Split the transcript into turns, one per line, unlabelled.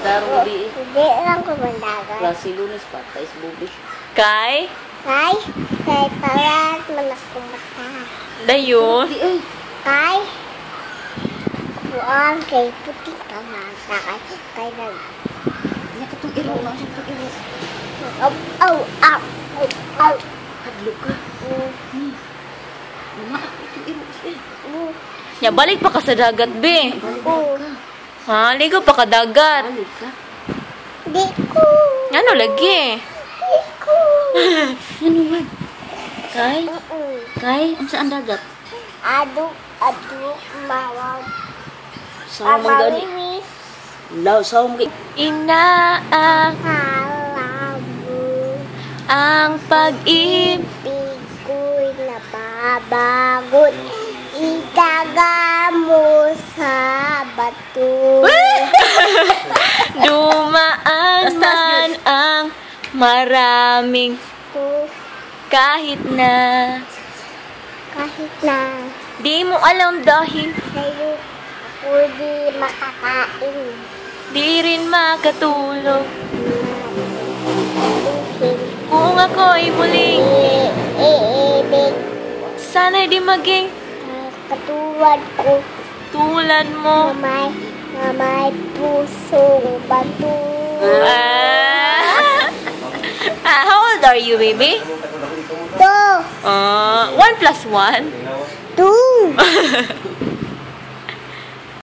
Darong di.
Hindi lang ko mandagat.
Klase lunes pa. Tais bubi.
Kay?
Kay parat manaskumata.
Dayon.
Di ay.
Kay kuang kay puti kamata kay nag.
Nya katong iro. Masok katong iro.
Au.
Hadlo ka. Mama, itong iro.
Nya balik pa ka sa dagat, be.
Balik ka.
Ha, ligo pa ka dagat.
Balik ka.
Di ko.
Ano lagi?
Di ko.
Ano man? Kay? Kay? Ang saan dagat?
Aduk mawag.
Sa mga gani.
Amawis
Law, sa mga
Inaang
halamu.
ang pag-ibig.
Ko'y nababagot. Itaga mo sa bato.
Dumaan man ang maraming kahit na di mo alam dahil
Sa'yo ako di makakain.
di rin makatulog kung ako'y muling
Iibig
sana'y di maging
katuwad ko
tulad mo.
na may pusong bato.
How old are you, baby?
2
1 plus 1?
2